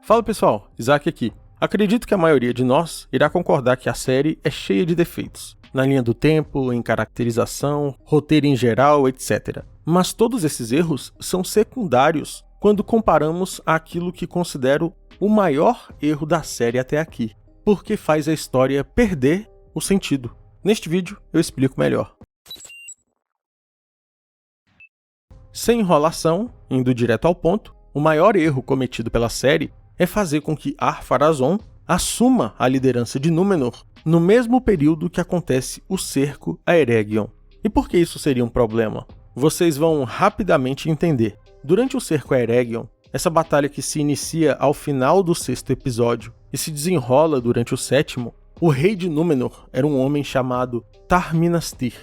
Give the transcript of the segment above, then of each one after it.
Fala pessoal, Isaac aqui. Acredito que a maioria de nós irá concordar que a série é cheia de defeitos, na linha do tempo, em caracterização, roteiro em geral, etc. Mas todos esses erros são secundários quando comparamos àquilo que considero o maior erro da série até aqui, porque faz a história perder o sentido. Neste vídeo eu explico melhor. Sem enrolação, indo direto ao ponto, o maior erro cometido pela série é fazer com que Ar-Pharazôn assuma a liderança de Númenor no mesmo período que acontece o cerco a Eregion. E por que isso seria um problema? Vocês vão rapidamente entender. Durante o cerco a Eregion, essa batalha que se inicia ao final do 6º episódio e se desenrola durante o 7º, o rei de Númenor era um homem chamado Tar-Minastir.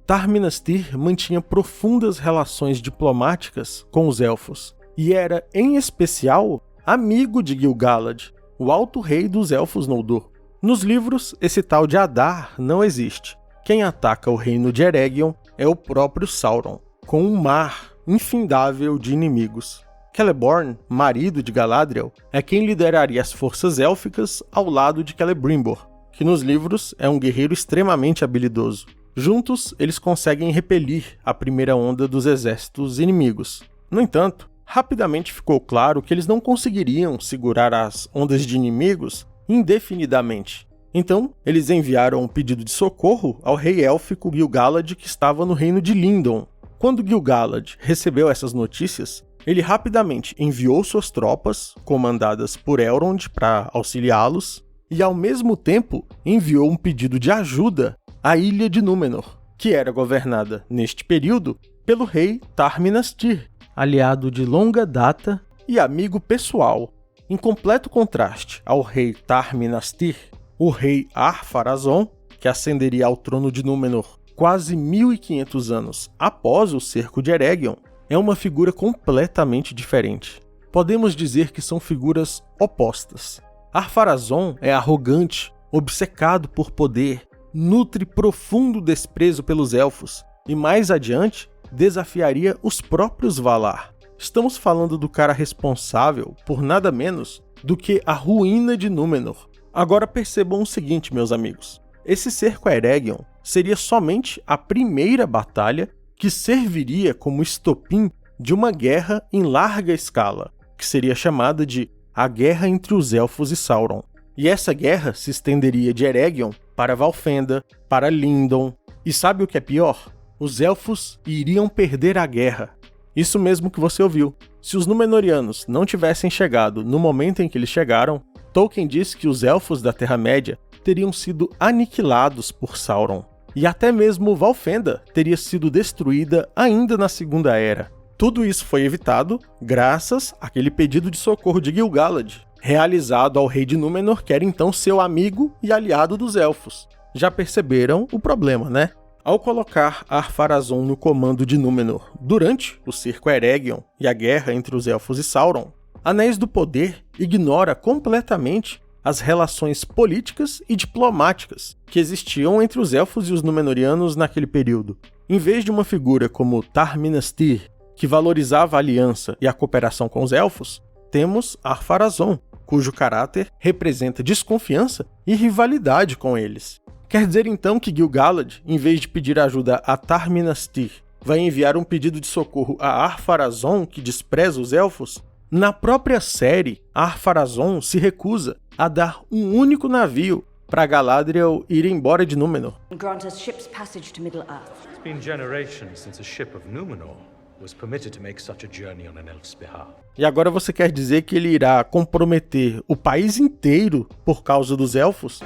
Tar-Minastir mantinha profundas relações diplomáticas com os elfos e era, em especial, amigo de Gil-galad, o alto rei dos elfos Noldor. Nos livros, esse tal de Adar não existe. Quem ataca o reino de Eregion é o próprio Sauron, com um mar infindável de inimigos. Celeborn, marido de Galadriel, é quem lideraria as forças élficas ao lado de Celebrimbor, que nos livros é um guerreiro extremamente habilidoso. Juntos, eles conseguem repelir a primeira onda dos exércitos inimigos. No entanto, rapidamente ficou claro que eles não conseguiriam segurar as ondas de inimigos indefinidamente. Então, eles enviaram um pedido de socorro ao rei élfico Gil-galad, que estava no reino de Lindon. Quando Gil-galad recebeu essas notícias, ele rapidamente enviou suas tropas, comandadas por Elrond, para auxiliá-los, e ao mesmo tempo enviou um pedido de ajuda à ilha de Númenor, que era governada, neste período, pelo rei Tar-Minastir, aliado de longa data e amigo pessoal. Em completo contraste ao rei Tar-Minastir, o rei Ar-Pharazôn, que ascenderia ao trono de Númenor quase 1500 anos após o cerco de Eregion, é uma figura completamente diferente. Podemos dizer que são figuras opostas. Ar-Pharazôn é arrogante, obcecado por poder, nutre profundo desprezo pelos elfos e mais adiante desafiaria os próprios Valar. Estamos falando do cara responsável por nada menos do que a ruína de Númenor. Agora percebam o seguinte, meus amigos. Esse cerco a Eregion seria somente a primeira batalha que serviria como estopim de uma guerra em larga escala, que seria chamada de a Guerra entre os Elfos e Sauron. E essa guerra se estenderia de Eregion para Valfenda, para Lindon. E sabe o que é pior? Os elfos iriam perder a guerra. Isso mesmo que você ouviu. Se os Númenóreanos não tivessem chegado no momento em que eles chegaram, Tolkien diz que os elfos da Terra-média teriam sido aniquilados por Sauron. E até mesmo Valfenda teria sido destruída ainda na Segunda Era. Tudo isso foi evitado graças àquele pedido de socorro de Gil-galad, realizado ao rei de Númenor, que era então seu amigo e aliado dos elfos. Já perceberam o problema, né? Ao colocar Ar-Pharazôn no comando de Númenor durante o cerco a Eregion e a guerra entre os elfos e Sauron, Anéis do Poder ignora completamente as relações políticas e diplomáticas que existiam entre os elfos e os Númenóreanos naquele período. Em vez de uma figura como Tar-Minastir, que valorizava a aliança e a cooperação com os elfos, temos Ar-Pharazôn, cujo caráter representa desconfiança e rivalidade com eles. Quer dizer então que Gil-galad, em vez de pedir ajuda a Tar-Minastir, vai enviar um pedido de socorro a Ar-Pharazôn, que despreza os elfos? Na própria série, Ar-Pharazôn se recusa a dar um único navio para Galadriel ir embora de Númenor. Grant us ship's passage to Middle-earth. It's been generations since a ship of Númenor was permitted to make such a journey on an elf's behalf. E agora você quer dizer que ele irá comprometer o país inteiro por causa dos elfos?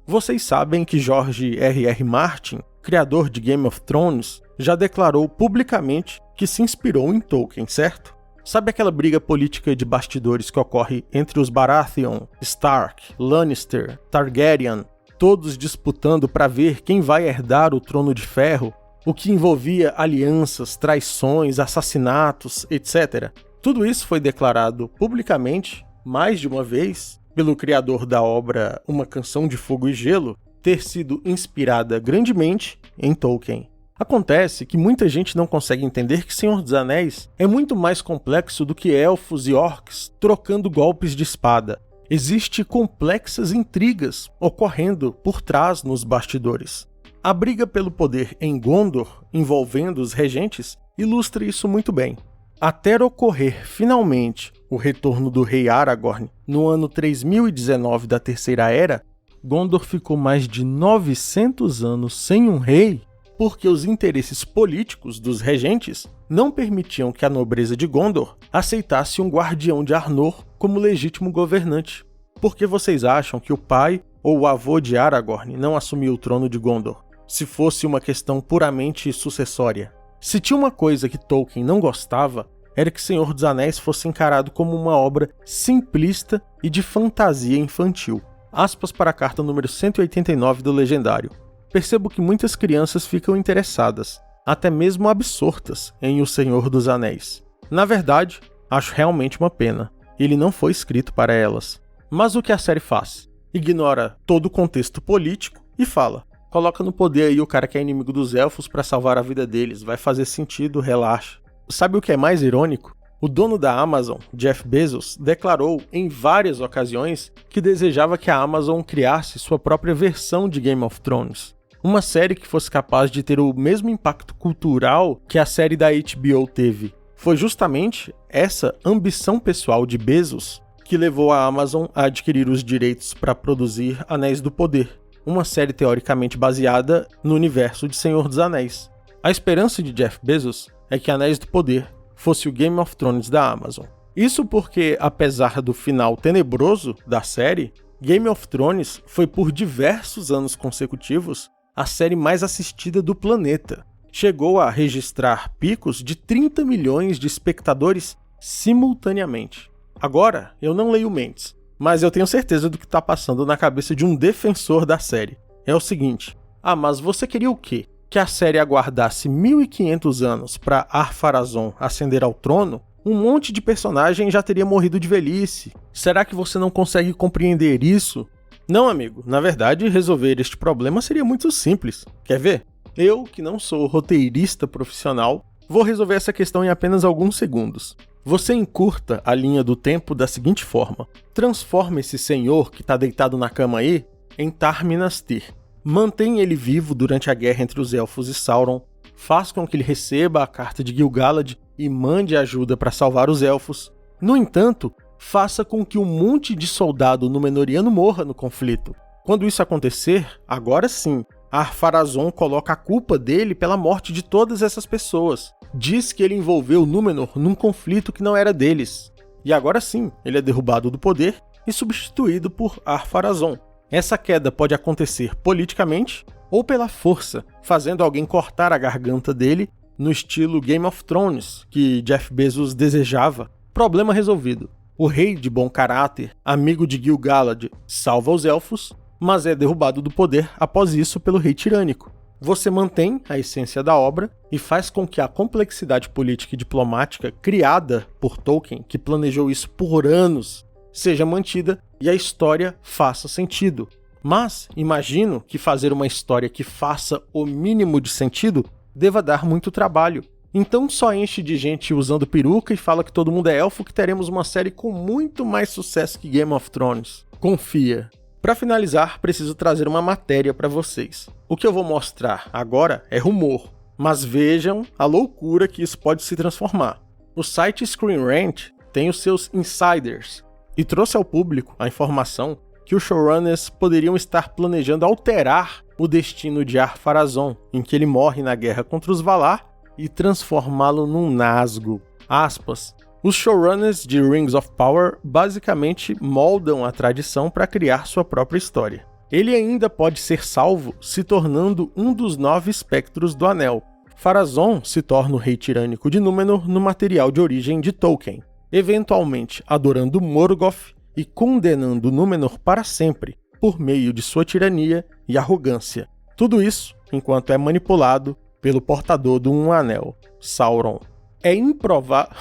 Vocês sabem que George R.R. Martin, criador de Game of Thrones, já declarou publicamente que se inspirou em Tolkien, certo? Sabe aquela briga política de bastidores que ocorre entre os Baratheon, Stark, Lannister, Targaryen, todos disputando para ver quem vai herdar o Trono de Ferro, o que envolvia alianças, traições, assassinatos, etc. Tudo isso foi declarado publicamente, mais de uma vez, pelo criador da obra Uma Canção de Fogo e Gelo, ter sido inspirada grandemente em Tolkien. Acontece que muita gente não consegue entender que Senhor dos Anéis é muito mais complexo do que elfos e orcs trocando golpes de espada. Existem complexas intrigas ocorrendo por trás nos bastidores. A briga pelo poder em Gondor, envolvendo os regentes, ilustra isso muito bem. Até ocorrer finalmente o retorno do rei Aragorn no ano 3019 da Terceira Era, Gondor ficou mais de 900 anos sem um rei, porque os interesses políticos dos regentes não permitiam que a nobreza de Gondor aceitasse um guardião de Arnor como legítimo governante. Por que vocês acham que o pai ou o avô de Aragorn não assumiu o trono de Gondor, se fosse uma questão puramente sucessória? Se tinha uma coisa que Tolkien não gostava, era que Senhor dos Anéis fosse encarado como uma obra simplista e de fantasia infantil. Aspas para a carta número 189 do Legendário. Percebo que muitas crianças ficam interessadas, até mesmo absortas, em O Senhor dos Anéis. Na verdade, acho realmente uma pena. Ele não foi escrito para elas. Mas o que a série faz? Ignora todo o contexto político e fala: coloca no poder aí o cara que é inimigo dos elfos para salvar a vida deles, vai fazer sentido, relaxa. Sabe o que é mais irônico? O dono da Amazon, Jeff Bezos, declarou em várias ocasiões que desejava que a Amazon criasse sua própria versão de Game of Thrones. Uma série que fosse capaz de ter o mesmo impacto cultural que a série da HBO teve. Foi justamente essa ambição pessoal de Bezos que levou a Amazon a adquirir os direitos para produzir Anéis do Poder, uma série teoricamente baseada no universo de Senhor dos Anéis. A esperança de Jeff Bezos é que Anéis do Poder fosse o Game of Thrones da Amazon. Isso porque, apesar do final tenebroso da série, Game of Thrones foi por diversos anos consecutivos a série mais assistida do planeta. Chegou a registrar picos de 30 milhões de espectadores simultaneamente. Agora, eu não leio mentes, mas eu tenho certeza do que está passando na cabeça de um defensor da série. É o seguinte: mas você queria o quê? Que a série aguardasse 1500 anos para Ar-Pharazôn ascender ao trono? Um monte de personagem já teria morrido de velhice. Será que você não consegue compreender isso? Não, amigo. Na verdade, resolver este problema seria muito simples. Quer ver? Eu, que não sou roteirista profissional, vou resolver essa questão em apenas alguns segundos. Você encurta a linha do tempo da seguinte forma: transforma esse senhor que está deitado na cama aí em Tar-Minastir. Mantém ele vivo durante a guerra entre os elfos e Sauron, faz com que ele receba a carta de Gil-galad e mande ajuda para salvar os elfos. No entanto, faça com que um monte de soldado númenoriano morra no conflito. Quando isso acontecer, agora sim, Ar-Pharazôn coloca a culpa dele pela morte de todas essas pessoas. Diz que ele envolveu Númenor num conflito que não era deles. E agora sim, ele é derrubado do poder e substituído por Ar-Pharazôn. Essa queda pode acontecer politicamente ou pela força, fazendo alguém cortar a garganta dele no estilo Game of Thrones, que Jeff Bezos desejava. Problema resolvido. O rei de bom caráter, amigo de Gil-galad, salva os elfos, mas é derrubado do poder após isso pelo rei tirânico. Você mantém a essência da obra e faz com que a complexidade política e diplomática criada por Tolkien, que planejou isso por anos, seja mantida e a história faça sentido. Mas imagino que fazer uma história que faça o mínimo de sentido deva dar muito trabalho. Então só enche de gente usando peruca e fala que todo mundo é elfo que teremos uma série com muito mais sucesso que Game of Thrones. Confia. Para finalizar, preciso trazer uma matéria para vocês. O que eu vou mostrar agora é rumor, mas vejam a loucura que isso pode se transformar. O site Screen Rant tem os seus insiders e trouxe ao público a informação que os showrunners poderiam estar planejando alterar o destino de Ar-Pharazôn, em que ele morre na guerra contra os Valar, e transformá-lo num Nazgûl. Aspas. Os showrunners de Rings of Power basicamente moldam a tradição para criar sua própria história. Ele ainda pode ser salvo se tornando um dos 9 espectros do Anel. Pharazôn se torna o rei tirânico de Númenor no material de origem de Tolkien, eventualmente adorando Morgoth e condenando Númenor para sempre por meio de sua tirania e arrogância. Tudo isso enquanto é manipulado pelo portador de um anel, Sauron. É improvável...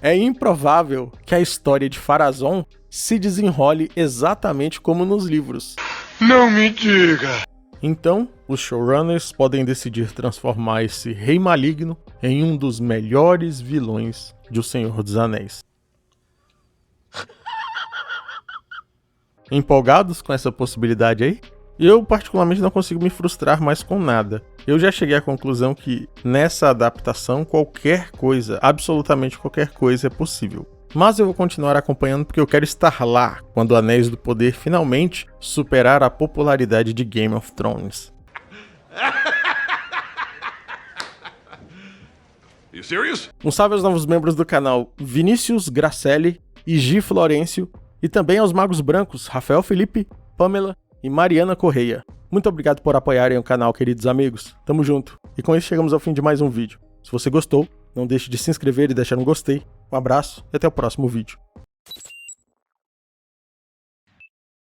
É improvável que a história de Pharazôn se desenrole exatamente como nos livros. Não me diga! Então, os showrunners podem decidir transformar esse rei maligno em um dos melhores vilões de O Senhor dos Anéis. Empolgados com essa possibilidade aí? Eu particularmente não consigo me frustrar mais com nada. Eu já cheguei à conclusão que nessa adaptação qualquer coisa, absolutamente qualquer coisa é possível. Mas eu vou continuar acompanhando porque eu quero estar lá quando Anéis do Poder finalmente superar a popularidade de Game of Thrones. You serious? Um salve aos novos membros do canal Vinícius Gracelli e Gi Florencio, e também aos magos brancos Rafael Felipe, Pamela e Mariana Correia. Muito obrigado por apoiarem o canal, queridos amigos. Tamo junto. E com isso chegamos ao fim de mais um vídeo. Se você gostou, não deixe de se inscrever e deixar um gostei. Um abraço e até o próximo vídeo.